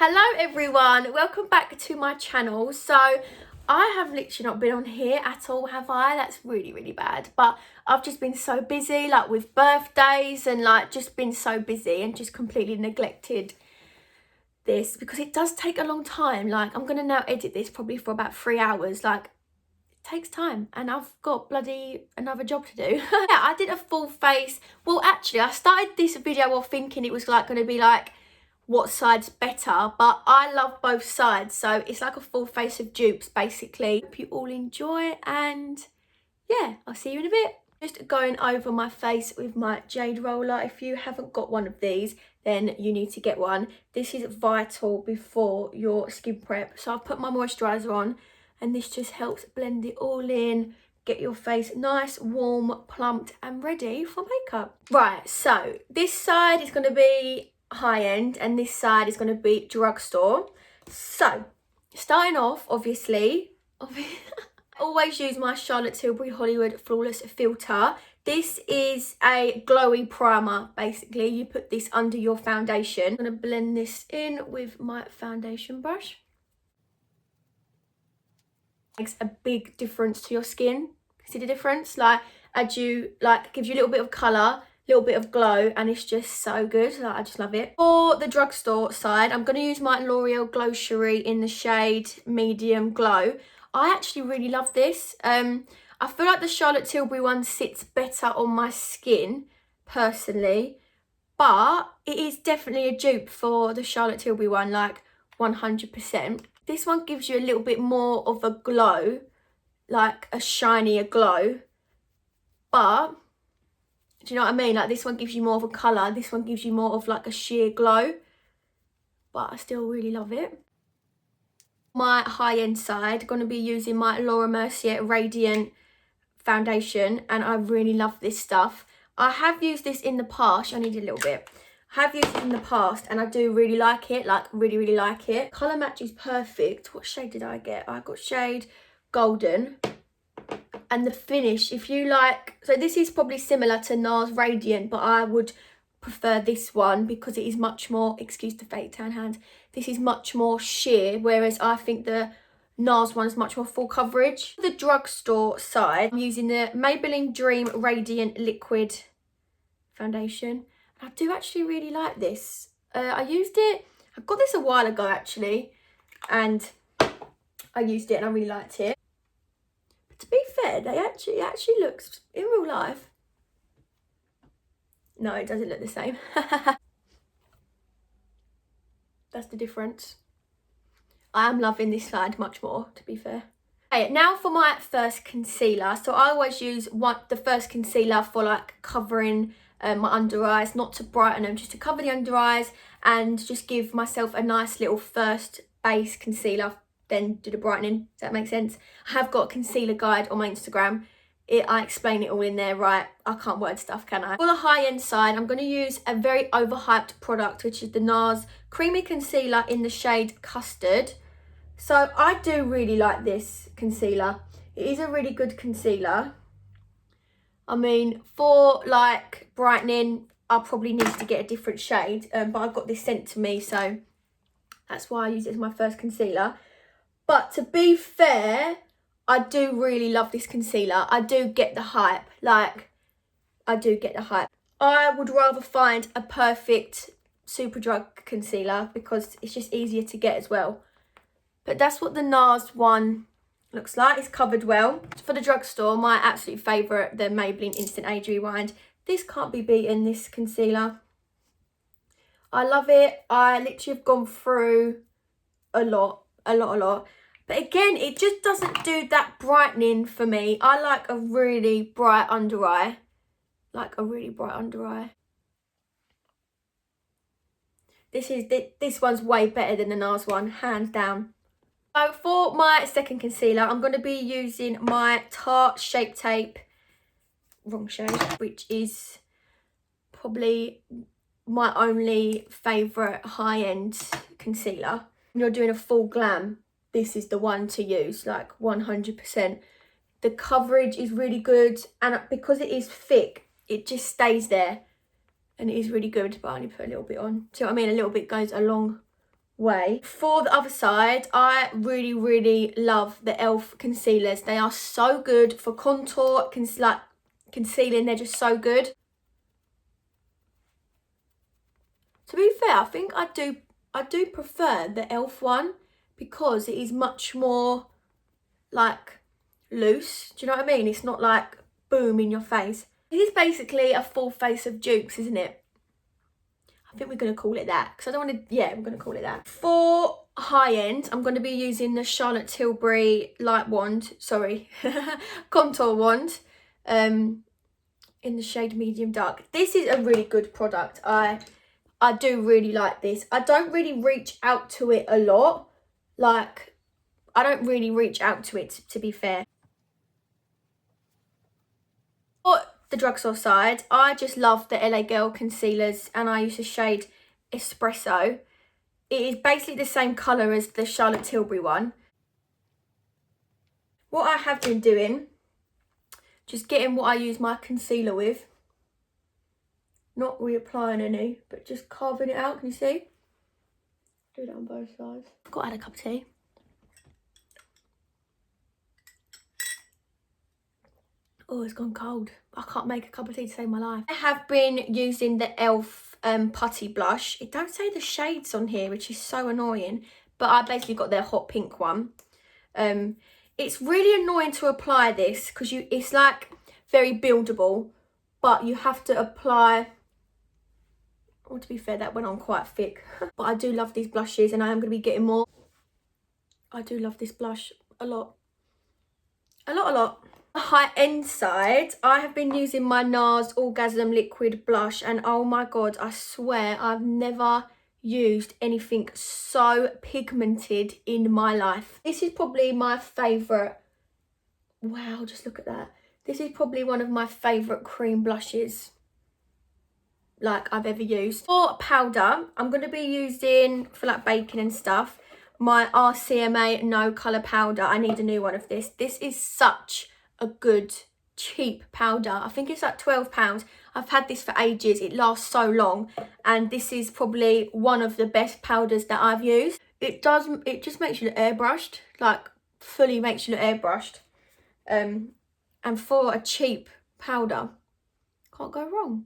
Hello everyone, welcome back to my channel. So I have literally not been on here at all, have I? That's really bad, but I've just been so busy, like with birthdays and like just been so busy and just completely neglected this because it does take a long time. Like I'm gonna now edit this probably for about 3 hours. Like it takes time and I've got bloody another job to do. Yeah, I did a full face. Well, actually I started this video off thinking it was like gonna be like what side's better, but I love both sides, so it's like a full face of dupes basically. Hope you all enjoy, and yeah, I'll see you in a bit. Just going over my face with my Jade roller. If you haven't got one of these, then you need to get one. This is vital before your skin prep. So I've put my moisturiser on and this just helps blend it all in, get your face nice, warm, plumped and ready for makeup. Right, so this side is going to be high end and this side is going to be drugstore. So starting off, obviously always use my Charlotte Tilbury Hollywood Flawless Filter. This is a glowy primer. Basically you put this under your foundation. I'm going to blend this in with my foundation brush. Makes a big difference to your skin. See the difference? Like gives you a little bit of colour, little bit of glow, and it's just so good. Like, I just love it. For the drugstore side, I'm going to use my L'Oreal Glow Cherie in the shade Medium Glow. I actually really love this. I feel like the Charlotte Tilbury one sits better on my skin personally, but it is definitely a dupe for the Charlotte Tilbury one, like 100%. This one gives you a little bit more of a glow, like a shinier glow, but do you know what I mean? Like this one gives you more of a colour, this one gives you more of like a sheer glow, but I still really love it. My high-end side, going to be using my Laura Mercier Radiant foundation, and I really love this stuff. I have used this in the past. I need a little bit. I have used it in the past and I do really like it, like really like it. Colour match is perfect. What shade did I get? I got shade Golden. And the finish, if you like, so this is probably similar to Nars Radiant, but I would prefer this one because it is much more, excuse the fake tan hand, this is much more sheer, whereas I think the Nars one is much more full coverage. For the drugstore side, I'm using the Maybelline Dream Radiant Liquid Foundation. I do actually really like this. I got this a while ago actually, and I used it and I really liked it. To be fair, it actually looks, in real life, no, it doesn't look the same. That's the difference. I am loving this side much more, to be fair. Okay, now for my first concealer. So I always use the first concealer for like covering my under eyes, not to brighten them, just to cover the under eyes and just give myself a nice little first base concealer, then do the brightening. Does that make sense? I have got a concealer guide on my Instagram. I explain it all in there, right? I can't word stuff, can I? For the high-end side, I'm going to use a very overhyped product, which is the Nars Creamy Concealer in the shade Custard. So I do really like this concealer. It is a really good concealer. I mean, for like brightening, I probably need to get a different shade, but I got this sent to me, so that's why I use it as my first concealer. But to be fair, I do really love this concealer. I do get the hype. Like, I do get the hype. I would rather find a perfect Superdrug concealer because it's just easier to get as well. But that's what the Nars one looks like. It's covered well. For the drugstore, my absolute favourite, the Maybelline Instant Age Rewind. This can't be beaten, this concealer. I love it. I literally have gone through a lot. But again, it just doesn't do that brightening for me. I like a really bright under eye. This one's way better than the Nars one, hands down. So for my second concealer, I'm going to be using my Tarte Shape Tape, wrong shade, which is probably my only favourite high-end concealer. When you're doing a full glam, this is the one to use, like 100%. The coverage is really good, and because it is thick, it just stays there, and it is really good. But I only put a little bit on. See what I mean? A little bit goes a long way. For the other side, I really love the e.l.f. concealers. They are so good for contour, concealing. They're just so good. To be fair, I think I do prefer the e.l.f. one because it is much more like loose. Do you know what I mean? It's not like boom in your face. It is basically a full face of Dupes, isn't it? I think we're going to call it that because I don't want to, yeah, we're going to call it that. For high end, I'm going to be using the Charlotte Tilbury contour wand in the shade medium dark. This is a really good product. I do really like this. I don't really reach out to it a lot. Like, I don't really reach out to it, to be fair. For the drugstore side, I just love the LA Girl concealers, and I use the shade Espresso. It is basically the same colour as the Charlotte Tilbury one. What I have been doing, just getting what I use my concealer with. Not reapplying any, but just carving it out, can you see? Do that on both sides. I've got to add a cup of tea. Oh, it's gone cold. I can't make a cup of tea to save my life. I have been using the e.l.f. Putty blush. It don't say the shades on here, which is so annoying. But I basically got their hot pink one. It's really annoying to apply this because it's like very buildable, but you have to apply. Oh, to be fair, that went on quite thick. But I do love these blushes, and I am going to be getting more. I do love this blush a lot. A lot. The high end side, I have been using my Nars Orgasm liquid blush, and oh my god, I swear I've never used anything so pigmented in my life. This is probably my favourite. Wow, just look at that. This is probably one of my favourite cream blushes like I've ever used. For powder, I'm going to be using, for like baking and stuff, my RCMA no colour powder. I need a new one of this. This is such a good cheap powder. I think it's like £12. I've had this for ages. It lasts so long, and this is probably one of the best powders that I've used. It just makes you look airbrushed, like fully makes you look airbrushed. And for a cheap powder, can't go wrong.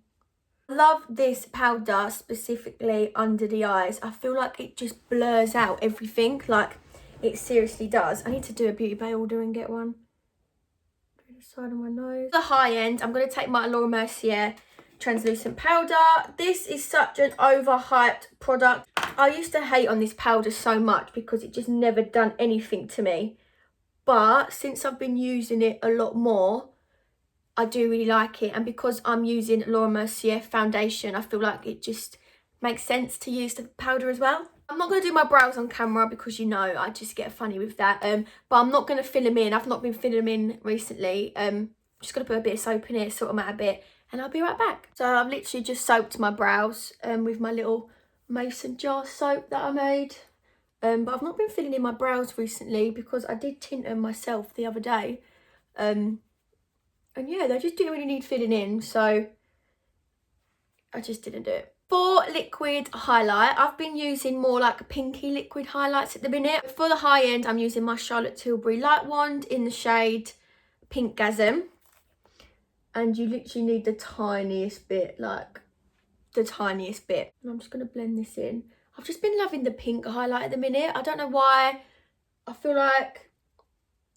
I love this powder specifically under the eyes. I feel like it just blurs out everything, like it seriously does. I need to do a beauty bay order and get one. Side of my nose. The high end, I'm going to take my Mercier translucent powder. This is such an overhyped product. I used to hate on this powder so much because it just never done anything to me, but since I've been using it a lot more, I do really like it. And because I'm using Mercier foundation, I feel like it just makes sense to use the powder as well. I'm not going to do my brows on camera because, you know, I just get funny with that. But I'm not going to fill them in. I've not been filling them in recently. Just going to put a bit of soap in it, sort them out a bit, and I'll be right back. So I've literally just soaped my brows with my little mason jar soap that I made. But I've not been filling in my brows recently because I did tint them myself the other day. And yeah, they just didn't really need filling in, so I just didn't do it. For liquid highlight, I've been using more like pinky liquid highlights at the minute. For the high end, I'm using my Charlotte Tilbury light wand in the shade Pinkgasm. And you literally need the tiniest bit, like the tiniest bit. And I'm just going to blend this in. I've just been loving the pink highlight at the minute. I don't know why. I feel like,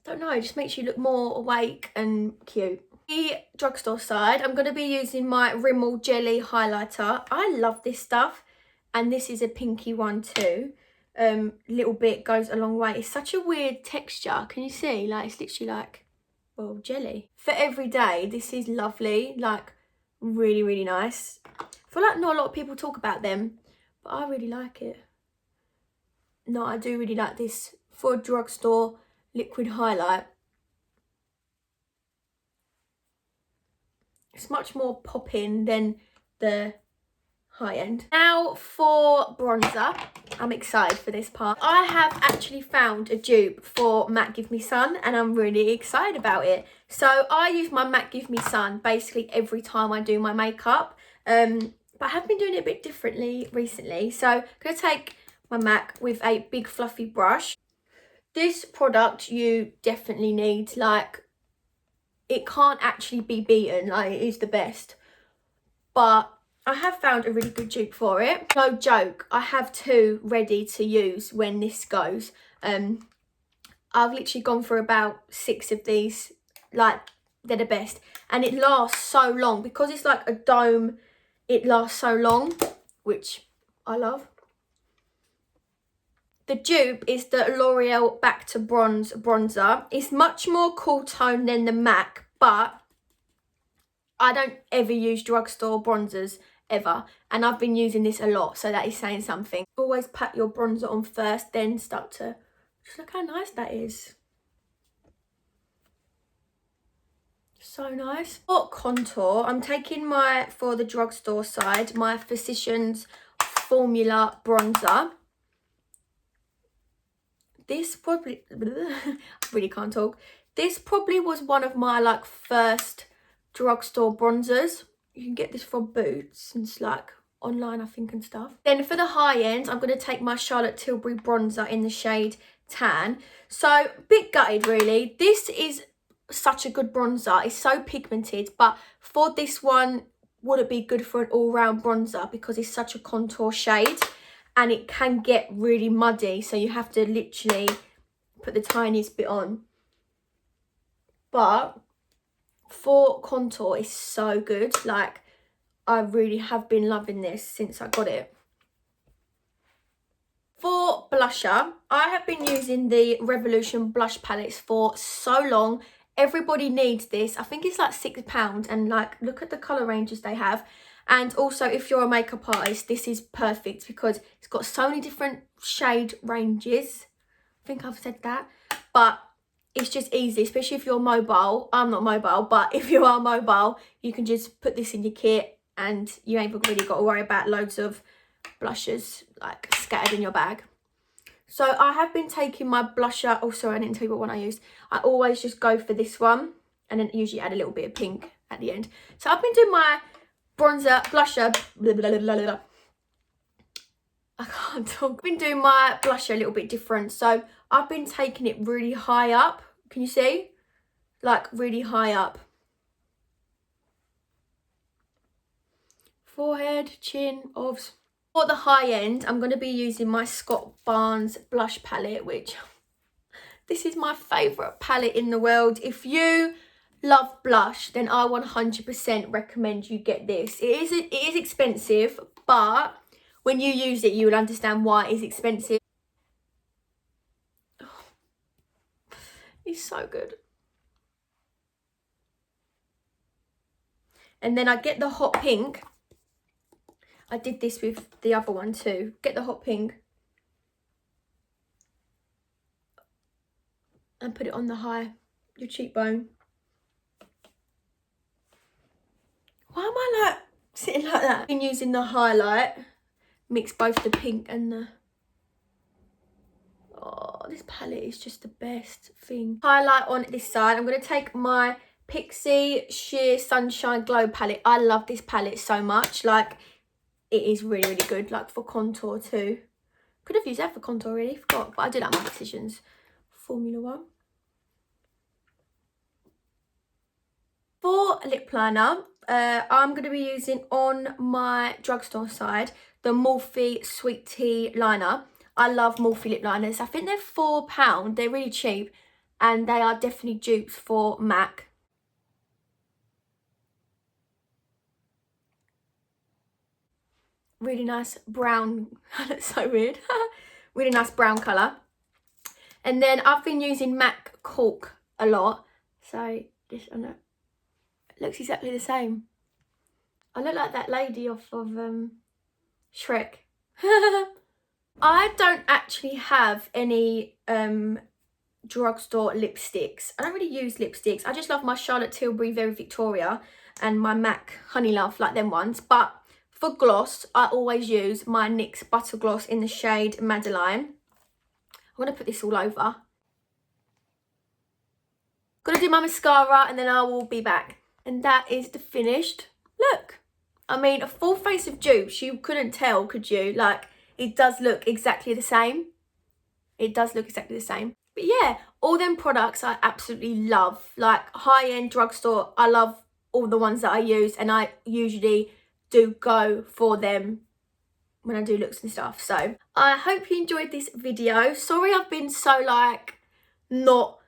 I don't know, it just makes you look more awake and cute. The drugstore side, I'm going to be using my Rimmel Jelly highlighter. I love this stuff, and this is a pinky one too. Little bit goes a long way. It's such a weird texture. Can you see? Like, it's literally like, well, jelly. For every day, this is lovely. Like, really nice. I feel like not a lot of people talk about them, but I really like it. No, I do really like this for a drugstore liquid highlight. It's much more popping than the high end. Now for bronzer, I'm excited for this part. I have actually found a dupe for Matte Give Me Sun, and I'm really excited about it. So I use my Matte Give Me Sun basically every time I do my makeup, but I have been doing it a bit differently recently. So I'm going to take my MAC with a big fluffy brush. This product you definitely need, like, it can't actually be beaten, like, it is the best. But I have found a really good dupe for it. No joke, I have 2 ready to use when this goes. I've literally gone for about 6 of these, like, they're the best. And it lasts so long, because it's like a dome, it lasts so long, which I love. The dupe is the L'Oreal Back to Bronze bronzer. It's much more cool tone than the MAC, but I don't ever use drugstore bronzers, ever. And I've been using this a lot, so that is saying something. Always pat your bronzer on first, then start to, just look how nice that is. So nice. For contour, I'm taking my, for the drugstore side, my Physicians Formula bronzer. This probably, I really can't talk. This probably was one of my, like, first drugstore bronzers. You can get this from Boots and it's like online, I think, and stuff. Then for the high end, I'm going to take my Charlotte Tilbury bronzer in the shade Tan. So, a bit gutted really. This is such a good bronzer. It's so pigmented, but for this one, would it be good for an all-round bronzer because it's such a contour shade and it can get really muddy, so you have to literally put the tiniest bit on. But for contour, it's so good. Like, I really have been loving this since I got it. For blusher, I have been using the Revolution blush palettes for so long. Everybody needs this. I think it's like £6, and like, look at the colour ranges they have. And also, if you're a makeup artist, this is perfect because it's got so many different shade ranges. I think I've said that. But it's just easy, especially if you're mobile. I'm not mobile, but if you are mobile, you can just put this in your kit and you ain't really got to worry about loads of blushes like scattered in your bag. So I have been taking my blusher. Oh, sorry, I didn't tell you what one I used. I always just go for this one and then usually add a little bit of pink at the end. So I've been doing my bronzer, blusher, blah, blah, blah, blah, blah. I can't talk. I've been doing my blusher a little bit different. So I've been taking it really high up. Can you see? Like, really high up. Forehead, chin, obvs. For the high end, I'm going to be using my Scott Barnes blush palette, which this is my favourite palette in the world. If you love blush, then I 100% recommend you get this. It is expensive, but when you use it, you will understand why it's expensive. Oh, it's so good. And then I get the hot pink. I did this with the other one too. Get the hot pink and put it on the your cheekbone. Why am I like sitting like that? I've been using the highlight, mix both the pink and the, oh, this palette is just the best thing. Highlight on this side. I'm going to take my Pixie Sheer Sunshine Glow palette. I love this palette so much. Like, it is really, really good, like, for contour too. Could have used that for contour, really, forgot. But I do like my Physicians Formula 1. For lip liner, I'm going to be using on my drugstore side the Morphed Sweet Tea Liner. I love Morphed lip liners. I think they're £4. They're really cheap. And they are definitely dupes for MAC. Really nice brown. That's so weird. Really nice brown colour. And then I've been using MAC Cork a lot. So this one looks exactly the same. I look like that lady off of Shrek. I don't actually have any drugstore lipsticks. I don't really use lipsticks. I just love my Charlotte Tilbury Very Victoria and my MAC Honey Love, like them ones. But for gloss, I always use my NYX Butter Gloss in the shade Madeline. I'm going to put this all over. I'm going to do my mascara and then I will be back. And that is the finished look. I mean, a full face of dupes, you couldn't tell, could you? Like, it does look exactly the same. It does look exactly the same. But yeah, all them products I absolutely love. Like high-end drugstore, I love all the ones that I use, and I usually do go for them when I do looks and stuff. So I hope you enjoyed this video. Sorry I've been so like not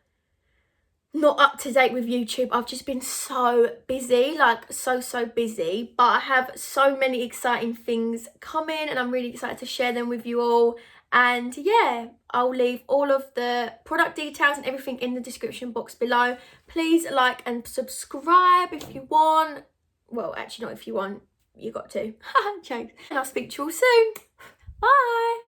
up to date with YouTube. I've just been so busy, like so busy, but I have so many exciting things coming and I'm really excited to share them with you all. And yeah, I'll leave all of the product details and everything in the description box below. Please like and subscribe if you want. Well, actually not if you want, you got to. Jokes. And I'll speak to you all soon. Bye.